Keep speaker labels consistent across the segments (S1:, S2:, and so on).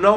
S1: 9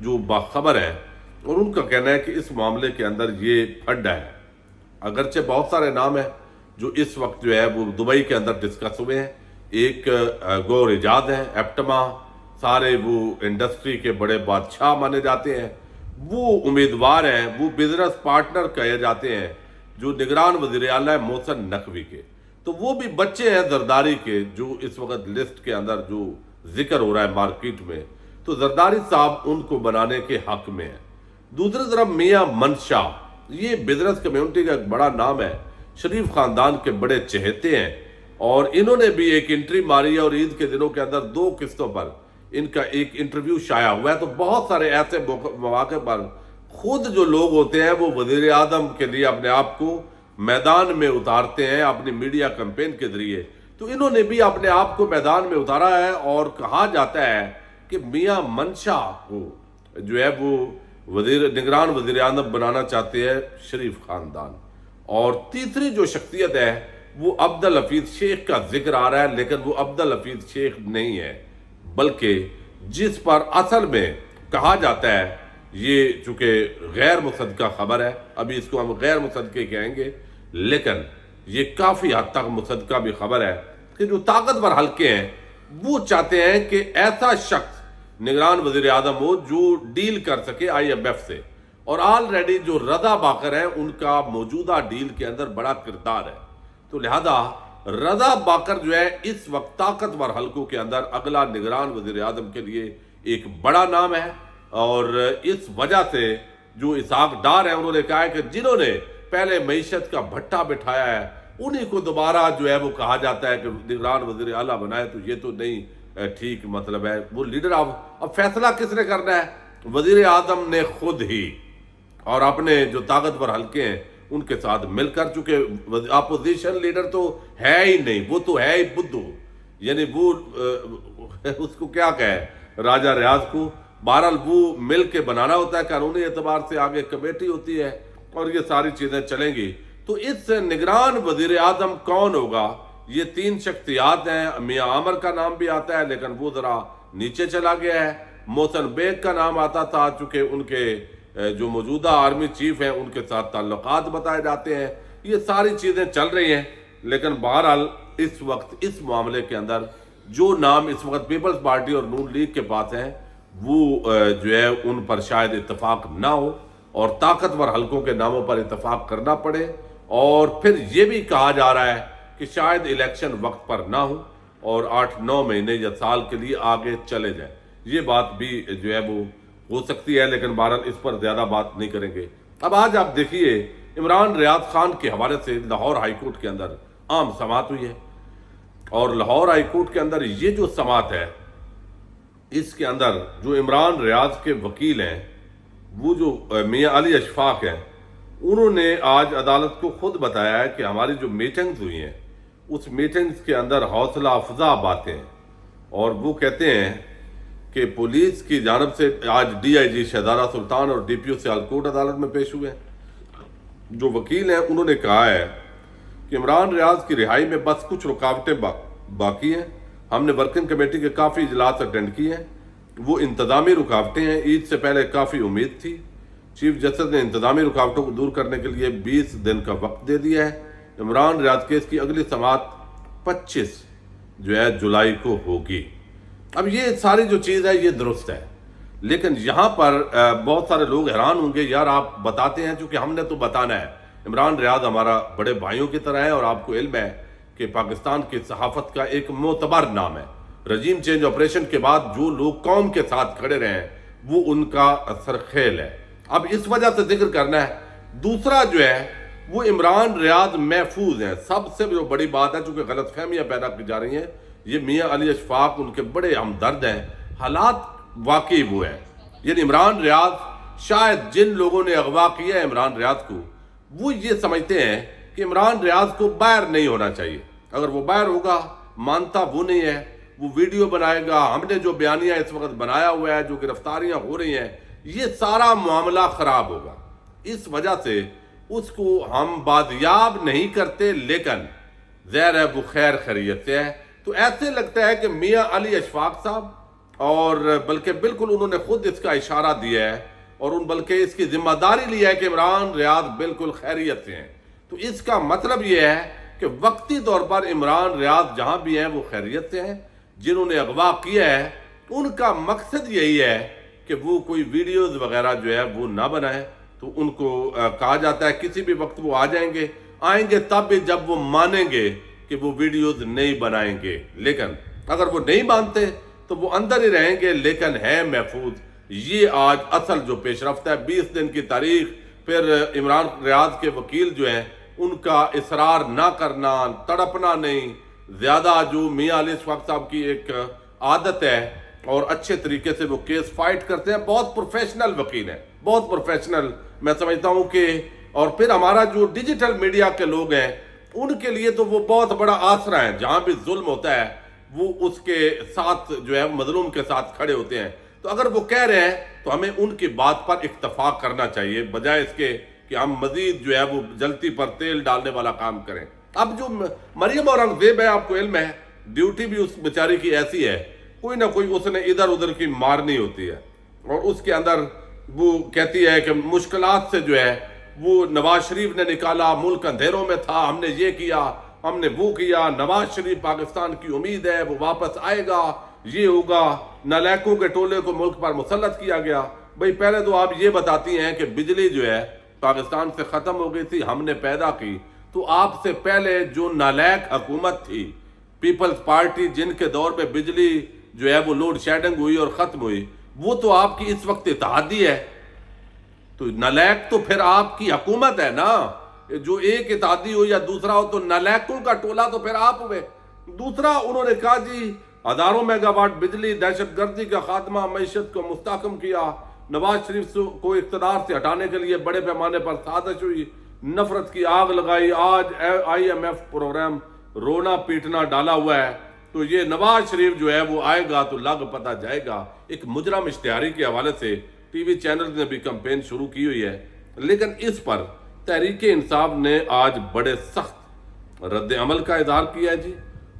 S1: جو باخبر ہیں، اور ان کا کہنا ہے کہ اس معاملے کے اندر یہ پھڈا ہے۔ اگرچہ بہت سارے نام ہیں جو اس وقت جو ہے وہ دبئی کے اندر ڈسکس ہوئے ہیں۔ ایک گور ایجاد ہیں، ایپٹما، سارے وہ انڈسٹری کے بڑے بادشاہ مانے جاتے ہیں، وہ امیدوار ہیں، وہ بزنس پارٹنر کہے جاتے ہیں جو نگران وزیر اعلیٰ محسن نقوی کے، تو وہ بھی بچے ہیں زرداری کے جو اس وقت لسٹ کے اندر جو ذکر ہو رہا ہے مارکیٹ میں، تو زرداری صاحب ان کو بنانے کے حق میں ہیں۔ دوسری طرف میاں منشا، یہ بزنس کمیونٹی کا ایک بڑا نام ہے، شریف خاندان کے بڑے چہیتے ہیں، اور انہوں نے بھی ایک انٹری ماری ہے، اور عید کے دنوں کے اندر 2 قسطوں پر ان کا ایک انٹرویو شائع ہوا ہے۔ تو بہت سارے ایسے مواقع پر خود جو لوگ ہوتے ہیں وہ وزیر اعظم کے لیے اپنے آپ کو میدان میں اتارتے ہیں اپنی میڈیا کمپین کے ذریعے، تو انہوں نے بھی اپنے آپ کو میدان میں اتارا ہے، اور کہا جاتا ہے کہ میاں منشا کو جو ہے وہ نگران وزیر اعظم بنانا چاہتے ہیں شریف خاندان۔ اور تیسری جو شخصیت ہے وہ عبدالحفیظ شیخ کا ذکر آ رہا ہے، لیکن وہ عبدالحفیظ شیخ نہیں ہے، بلکہ جس پر اصل میں کہا جاتا ہے، یہ چونکہ غیر مصدقہ خبر ہے، ابھی اس کو ہم غیر مصدقہ کہیں گے، لیکن یہ کافی حد تک مصدقہ بھی خبر ہے کہ جو طاقتور حلقے ہیں وہ چاہتے ہیں کہ ایسا شخص نگران وزیر اعظم ہو جو ڈیل کر سکے IMF سے، اور آلریڈی جو رضا باقر ہیں ان کا موجودہ ڈیل کے اندر بڑا کردار ہے، تو لہذا رضا باقر جو ہے اس وقت طاقتور حلقوں کے اندر اگلا نگران وزیر اعظم کے لیے ایک بڑا نام ہے۔ اور اس وجہ سے جو اسحاق ڈار ہیں انہوں نے کہا ہے کہ جنہوں نے پہلے معیشت کا بھٹا بٹھایا ہے انہی کو دوبارہ جو ہے وہ کہا جاتا ہے کہ نگران وزیر اعلیٰ بنائے، تو یہ تو نہیں ٹھیک مطلب ہے۔ وہ لیڈر اب فیصلہ کس نے کرنا ہے؟ وزیر اعظم نے خود ہی، اور اپنے جو طاقتور حلقے ہیں ان کے ساتھ مل کر، چونکہ اپوزیشن لیڈر تو ہے ہی نہیں، وہ تو ہے ہی بدھو، یعنی وہ اس کو کیا کہے راجہ ریاض کو، بہرحال وہ مل کے بنانا ہوتا ہے، قانونی اعتبار سے آگے کمیٹی ہوتی ہے اور یہ ساری چیزیں چلیں گی۔ تو اس نگران وزیر اعظم کون ہوگا؟ یہ 3 شخصیات ہیں، میاں عامر کا نام بھی آتا ہے لیکن وہ ذرا نیچے چلا گیا ہے، محسن بیگ کا نام آتا تھا چونکہ ان کے جو موجودہ آرمی چیف ہیں ان کے ساتھ تعلقات بتائے جاتے ہیں، یہ ساری چیزیں چل رہی ہیں، لیکن بہرحال اس وقت اس معاملے کے اندر جو نام اس وقت پیپلز پارٹی اور نون لیگ کے پاس ہیں وہ جو ہے ان پر شاید اتفاق نہ ہو، اور طاقتور حلقوں کے ناموں پر اتفاق کرنا پڑے، اور پھر یہ بھی کہا جا رہا ہے کہ شاید الیکشن وقت پر نہ ہو اور 8-9 مہینے یا سال کے لیے آگے چلے جائیں، یہ بات بھی جو ہے وہ ہو سکتی ہے، لیکن بہرحال اس پر زیادہ بات نہیں کریں گے۔ اب آج آپ دیکھیے عمران ریاض خان کے حوالے سے لاہور ہائی کورٹ کے اندر عام سماعت ہوئی ہے، اور لاہور ہائی کورٹ کے اندر یہ جو سماعت ہے اس کے اندر جو عمران ریاض کے وکیل ہیں وہ جو میاں علی اشفاق ہیں، انہوں نے آج عدالت کو خود بتایا ہے کہ ہماری جو میٹنگز ہوئی ہیں اس میٹنگز کے اندر حوصلہ افزا باتیں ہیں، اور وہ کہتے ہیں کہ پولیس کی جانب سے آج DIG شہزادہ سلطان اور DPO سیالکوٹ عدالت میں پیش ہوئے ہیں۔ جو وکیل ہیں انہوں نے کہا ہے کہ عمران ریاض کی رہائی میں بس کچھ رکاوٹیں باقی ہیں، ہم نے ورکنگ کمیٹی کے کافی اجلاس اٹینڈ کیے ہیں، وہ انتظامی رکاوٹیں ہیں، عید سے پہلے کافی امید تھی، چیف جسٹس نے انتظامی رکاوٹوں کو دور کرنے کے لیے 20 دن کا وقت دے دیا ہے۔ عمران ریاض کیس کی اگلی سماعت 25 جو ہے جولائی کو ہوگی۔ اب یہ ساری جو چیز ہے یہ درست ہے، لیکن یہاں پر بہت سارے لوگ حیران ہوں گے، یار آپ بتاتے ہیں چونکہ ہم نے تو بتانا ہے، عمران ریاض ہمارا بڑے بھائیوں کی طرح ہے، اور آپ کو علم ہے کہ پاکستان کی صحافت کا ایک معتبر نام ہے، رجیم چینج آپریشن کے بعد جو لوگ قوم کے ساتھ کھڑے رہے ہیں وہ ان کا سرخیل ہے، اب اس وجہ سے ذکر کرنا ہے۔ دوسرا جو ہے وہ عمران ریاض محفوظ ہیں، سب سے جو بڑی بات ہے، چونکہ غلط فہمیاں پیدا کی جا رہی ہیں، یہ میاں علی اشفاق ان کے بڑے ہمدرد ہیں، حالات واقعی وہ ہیں، یعنی عمران ریاض شاید جن لوگوں نے اغوا کیا ہے عمران ریاض کو وہ یہ سمجھتے ہیں کہ عمران ریاض کو باہر نہیں ہونا چاہیے، اگر وہ باہر ہوگا مانتا وہ نہیں ہے، وہ ویڈیو بنائے گا، ہم نے جو بیانیہ اس وقت بنایا ہوا ہے، جو گرفتاریاں ہو رہی ہیں، یہ سارا معاملہ خراب ہوگا، اس وجہ سے اس کو ہم بازیاب نہیں کرتے، لیکن ظاہر ہے وہ خیر خیریت سے ہے۔ تو ایسے لگتا ہے کہ میاں علی اشفاق صاحب اور بلکہ بالکل انہوں نے خود اس کا اشارہ دیا ہے اور بلکہ اس کی ذمہ داری لی ہے کہ عمران ریاض بالکل خیریت سے ہیں. تو اس کا مطلب یہ ہے کہ وقتی طور پر عمران ریاض جہاں بھی ہیں وہ خیریت سے ہیں. جنہوں نے اغوا کیا ہے ان کا مقصد یہی ہے کہ وہ کوئی ویڈیوز وغیرہ جو ہے وہ نہ بنائیں. تو ان کو کہا جاتا ہے کسی بھی وقت وہ آئیں گے تب بھی جب وہ مانیں گے کہ وہ ویڈیوز نہیں بنائیں گے. لیکن اگر وہ نہیں مانتے تو وہ اندر ہی رہیں گے لیکن ہے محفوظ. یہ آج اصل جو پیش رفت ہے. 20 دن کی تاریخ. پھر عمران ریاض کے وکیل جو ہیں ان کا اصرار نہ کرنا, تڑپنا نہیں. زیادہ جو میاں علی اشفاق صاحب کی ایک عادت ہے اور اچھے طریقے سے وہ کیس فائٹ کرتے ہیں. بہت پروفیشنل وکیل ہیں, بہت پروفیشنل. میں سمجھتا ہوں کہ اور پھر ہمارا جو ڈیجیٹل میڈیا کے لوگ ہیں ان کے لیے تو وہ بہت بڑا آسرا ہے. جہاں بھی ظلم ہوتا ہے وہ اس کے ساتھ جو ہے مظلوم کے ساتھ کھڑے ہوتے ہیں. تو اگر وہ کہہ رہے ہیں تو ہمیں ان کی بات پر اکتفا کرنا چاہیے بجائے اس کے کہ ہم مزید جو ہے وہ جلتی پر تیل ڈالنے والا کام کریں. اب جو مریم اورنگزیب ہے آپ کو علم ہے ڈیوٹی بھی اس بیچاری کی ایسی ہے, کوئی نہ کوئی اس نے ادھر ادھر کی مارنی ہوتی ہے اور اس کے اندر وہ کہتی ہے کہ مشکلات سے جو ہے وہ نواز شریف نے نکالا, ملک اندھیروں میں تھا, ہم نے یہ کیا, ہم نے وہ کیا, نواز شریف پاکستان کی امید ہے, وہ واپس آئے گا, یہ ہوگا, نالائقوں کے ٹولے کو ملک پر مسلط کیا گیا. بھئی پہلے تو آپ یہ بتاتی ہیں کہ بجلی جو ہے پاکستان سے ختم ہو گئی تھی, ہم نے پیدا کی. تو آپ سے پہلے جو نالائق حکومت تھی پیپلز پارٹی جن کے دور میں بجلی جو ہے وہ لوڈ شیڈنگ ہوئی اور ختم ہوئی, وہ تو آپ کی اس وقت اتحادی ہے. تو نالائق تو پھر آپ کی حکومت ہے نا. جو ایک اتحادی ہو یا دوسرا ہو تو نالائقوں کا ٹولہ تو پھر آپ ہوئے. دوسرا انہوں نے کہا جی ہزاروں میگا واٹ بجلی, دہشت گردی کا خاتمہ, معیشت کو مستحکم کیا, نواز شریف کو اقتدار سے ہٹانے کے لیے بڑے پیمانے پر سازش ہوئی, نفرت کی آگ لگائی, آج IMF پروگرام رونا پیٹنا ڈالا ہوا ہے. تو یہ نواز شریف جو ہے وہ آئے گا تو لگ پتہ جائے گا. ایک مجرم اشتہاری کے حوالے سے ٹی وی چینل نے بھی کمپین شروع کی ہوئی ہے. لیکن اس پر تحریک انصاف نے آج بڑے سخت رد عمل کا اظہار کیا ہے جی,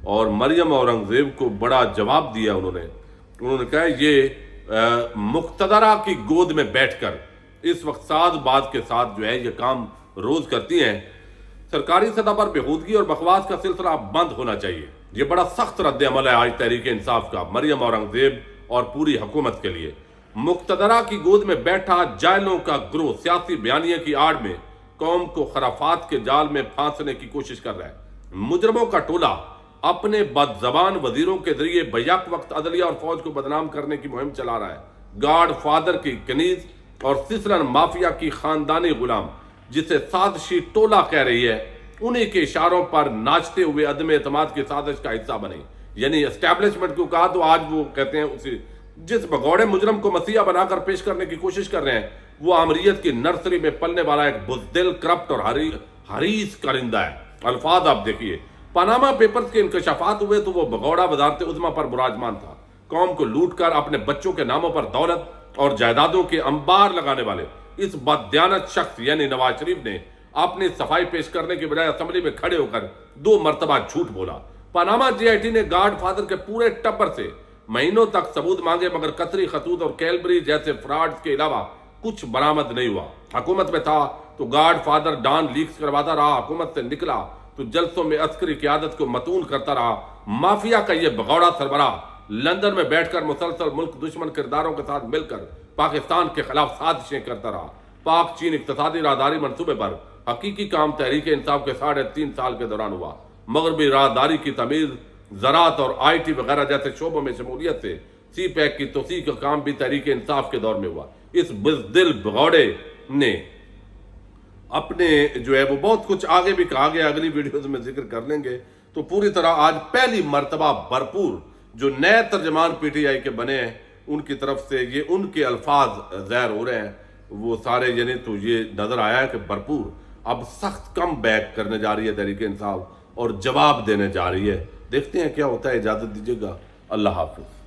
S1: اور مریم اورنگزیب کو بڑا جواب دیا. انہوں نے کہا یہ مقتدرہ کی گود میں بیٹھ کر اس وقت ساز باز کے ساتھ جو ہے یہ کام روز کرتی ہیں. سرکاری سطح پر بےہودگی اور بکواس کا سلسلہ بند ہونا چاہیے. یہ بڑا سخت رد عمل ہے آج تحریک انصاف کا مریم اورنگزیب اور پوری حکومت کے لیے. مقتدرہ کی گود میں بیٹھا جائلوں کا گروہ سیاسی بیانیے کی آڑ میں قوم کو خرافات کے جال میں پھانسنے کی کوشش کر رہا ہے. مجرموں کا ٹولہ اپنے بد زبان وزیروں کے ذریعے بیک وقت عدلیہ اور فوج کو بدنام کرنے کی مہم چلا رہا ہے. گاڈ فادر کی کنیز اور سسلن مافیا کی خاندانی غلام جسے سازشی ٹولہ کہہ رہی ہے, انہی کے اشاروں پر ناچتے ہوئے عدم اعتماد کی سازش کا حصہ بنے. یعنی اسٹیبلشمنٹ کو کہا تو آج وہ کہتے ہیں اسی جس بگوڑے مجرم کو مسیحا بنا کر پیش کرنے کی کوشش کر رہے ہیں وہ آمریت کی نرسری میں پلنے والا ایک بزدل, کرپٹ اور حریص کرندہ ہے. الفاظ آپ دیکھیے. پاناما پیپرز کے انکشافات ہوئے تو وہ بگوڑا وزارت عظمیٰ پر براجمان تھا. قوم کو لوٹ کر اپنے بچوں کے ناموں پر دولت اور جائیدادوں کے انبار لگانے والے اس بددیانت شخص یعنی نواز شریف نے اپنی صفائی پیش کرنے کی بجائے اسمبلی میں کھڑے ہو کر 2 مرتبہ جھوٹ بولا. پاناما GIT نے گاڈ فادر کے پورے ٹبر سے مہینوں تک ثبوت مانگے مگر قطری خطوط اور کیلبری جیسے فراڈز کے علاوہ کچھ برآمد نہیں ہوا. حکومت میں تھا تو گاڈ فادر ڈان لیکس کرواتا رہا, حکومت سے نکلا تو جلسوں میں عسکری قیادت کو متون کرتا رہا. مافیا کا یہ بغوڑا سربراہ لندن میں بیٹھ کر مسلسل ملک دشمن کرداروں کے ساتھ مل کر پاکستان کے خلاف سازشیں کرتا رہا. پاک چین اقتصادی راہداری منصوبے پر حقیقی کام تحریک انصاف کے 3.5 سال کے دوران ہوا. مغربی راہداری کی تعمیر, زراعت اور IT وغیرہ جیسے شعبوں میں شمولیت سے سی پیک کی توسیع کا کام بھی تحریک انصاف کے دور میں ہوا. اس بزدل بغوڑے نے اپنے جو ہے وہ بہت کچھ آگے بھی کہا گیا, اگلی ویڈیوز میں ذکر کر لیں گے. تو پوری طرح آج پہلی مرتبہ بھرپور جو نئے ترجمان PTI کے بنے ہیں ان کی طرف سے یہ ان کے الفاظ ظاہر ہو رہے ہیں وہ سارے, یعنی تو یہ نظر آیا ہے کہ بھرپور اب سخت کم بیک کرنے جا رہی ہے تحریک انصاف اور جواب دینے جا رہی ہے. دیکھتے ہیں کیا ہوتا ہے. اجازت دیجیے گا. اللہ حافظ.